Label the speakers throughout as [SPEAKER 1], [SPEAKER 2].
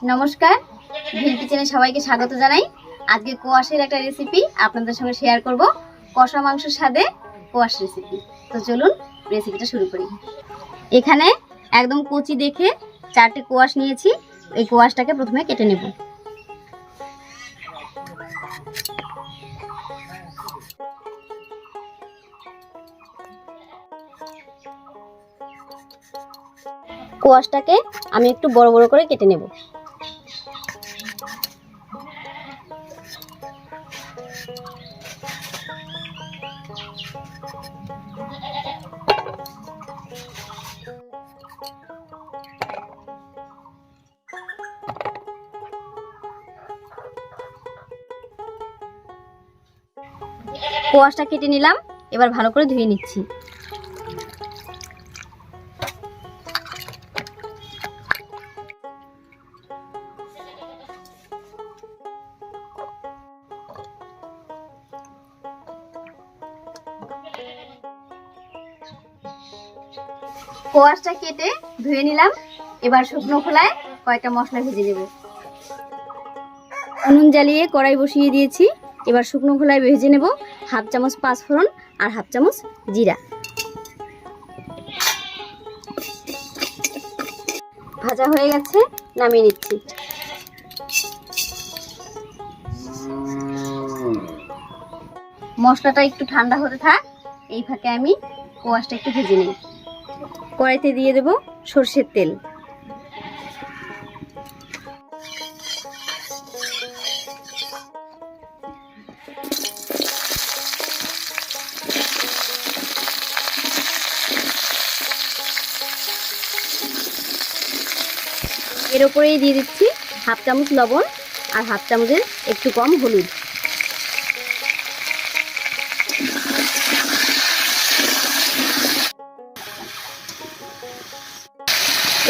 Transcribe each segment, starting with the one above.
[SPEAKER 1] নমস্কার, ভিলকিচেনে সবাইকে স্বাগত জানাই। আজকে কোয়াশের একটা রেসিপি আপনাদের সঙ্গে শেয়ার করব, কষা মাংসের স্বাদে কোয়াশ রেসিপি। তো চলুন রেসিপিটা শুরু করি। এখানে একদম কচি দেখে 4টে কোয়াশ নিয়েছি। এই কোয়াশটাকে প্রথমে কেটে নেব। কোয়াশটাকে আমি একটু বড় বড় করে কেটে নেব। কোয়াশটা কেটে নিলাম, এবার ভালো করে ধুয়ে নিচ্ছি। কোয়াশটা কেটে ধুয়ে নিলাম, এবার শুকনো খোলায় কয়েকটা মশলা ভেজে নেব। উনুন জ্বালিয়ে কড়াই বসিয়ে দিয়েছি। এবার শুকনো খোলায় ভেজে নেব 1/2 চামচ পাঁচফোড়ন আর 1/2 চামচ জিরা। ভাজা হয়ে গেছে, নামিয়ে নিচ্ছি। মশলাটা একটু ঠান্ডা হতে থাক, এই ফাঁকে আমি কোয়াশটা একটু ভেজে নিই। কড়াইতে দিয়ে দেব সরষের তেল। এর উপরেই দিয়ে দিচ্ছি 1/2 চামচ লবণ আর 1/2 চামচের একটু কম হলুদ।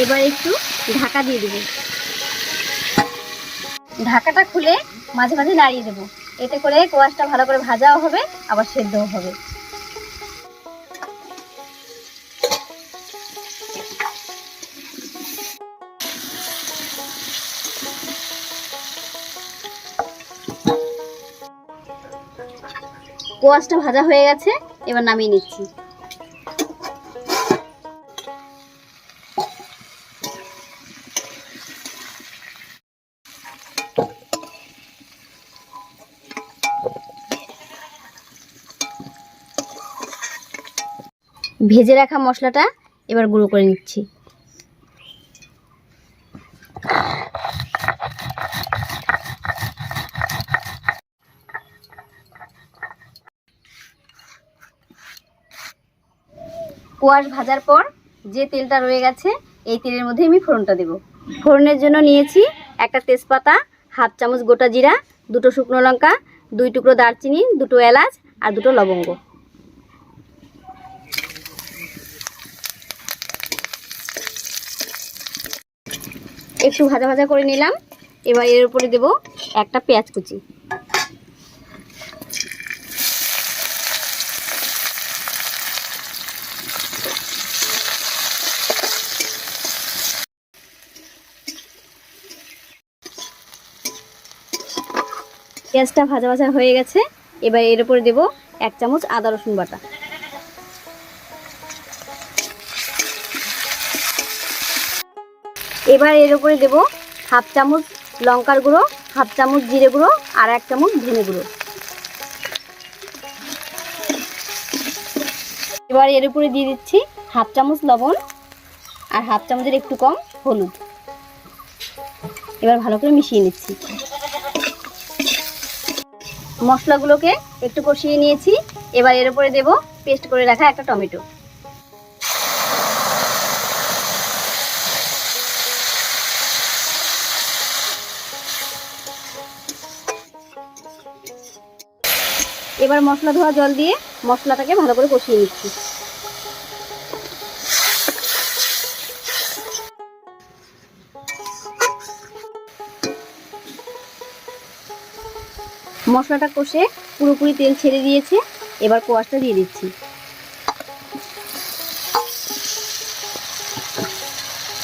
[SPEAKER 1] এবার একটু ঢাকা দিয়ে দেব। ঢাকাটা খুলে মাঝে মাঝে নাড়িয়ে দেব, এতে করে কোয়াশটা ভালো করে ভাজাও হবে আবার সেদ্ধও হবে। কোয়াশটা ভাজা হয়ে গেছে, এবার নামিয়ে নিচ্ছি। ভেজে রাখা মশলাটা এবার গুঁড়ো করে নিচ্ছি। কোয়াশ ভাজার পর যে তেলটা রয়ে গেছে, এই তেলের মধ্যে আমি ফোড়নটা দেব। ফোড়নের জন্য নিয়েছি একটা তেজপাতা, 1/2 চামচ গোটা জিরা, 2টো শুকনো লঙ্কা, 2 টুকরো দারচিনি, 2টো এলাচ আর 2টো লবঙ্গ। একটু ভাজা ভাজা করে নিলাম। এবার এর উপরে দেব একটা পেঁয়াজ কুচি। পেঁয়াজটা ভাজা ভাজা হয়ে গেছে, এবার এর উপরে দেব 1 চামচ আদা রসুন বাটা। এবার এর উপরে দেব 1/2 চামচ লঙ্কার গুঁড়ো, 1/2 চামচ জিরে গুঁড়ো আর 1 চামচ ধনে গুঁড়ো। এবার এর উপরে দিয়ে দিচ্ছি 1/2 চামচ লবণ আর 1/2 চামচের একটু কম হলুদ। এবার ভালো করে মিশিয়ে নিচ্ছি। মশলাগুলোকে একটু কষিয়ে নিয়েছি। এবার এর উপরে দেব পেস্ট করে রাখা একটা টমেটো। এবার মশলা ধোয়া জল দিয়ে মশলাটাকে ভালো করে কষিয়ে নিচ্ছি। মশলাটা কষে পুরোপুরি তেল ছেড়ে দিয়েছে, এবার কোয়াশটা দিয়ে দিচ্ছি।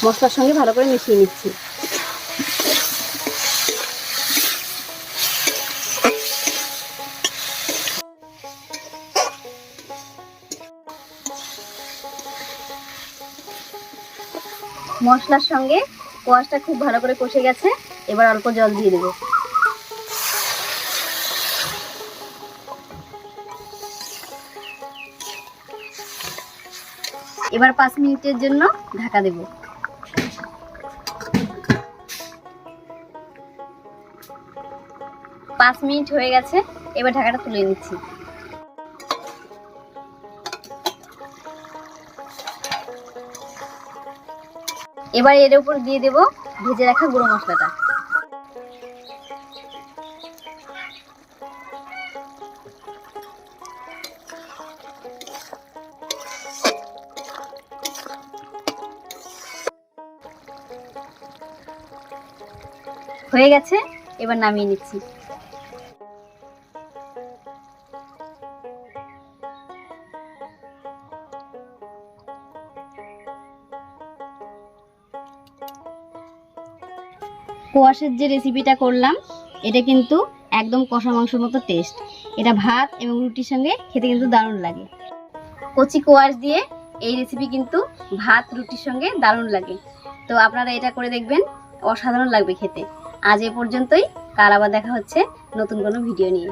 [SPEAKER 1] মশলার সঙ্গে ভালো করে মিশিয়ে নিচ্ছি। মশলার সঙ্গে কোয়াশটা খুব ভালো করে কষে গেছে। এবার অল্প জল দিয়ে দেবো। এবার 5 মিনিটের জন্য ঢাকা দেব। 5 মিনিট হয়ে গেছে, এবার ঢাকাটা তুলে নিচ্ছি। এবার এর উপর দিয়ে দেব ভেজে রাখা গুঁড়ো মশলাটা। হয়ে গেছে, এবার নামিয়ে নিচ্ছি। কোয়াশের যে রেসিপিটা করলাম এটা কিন্তু একদম কষা মাংসের মতো টেস্ট। এটা ভাত এবং রুটির সঙ্গে খেতে কিন্তু দারুণ লাগে। কচি কোয়াশ দিয়ে এই রেসিপি কিন্তু ভাত রুটির সঙ্গে দারুণ লাগে। তো আপনারা এটা করে দেখবেন, অসাধারণ লাগবে খেতে। আজ এ পর্যন্তই, কাল আবার দেখা হচ্ছে নতুন কোনো ভিডিও নিয়ে।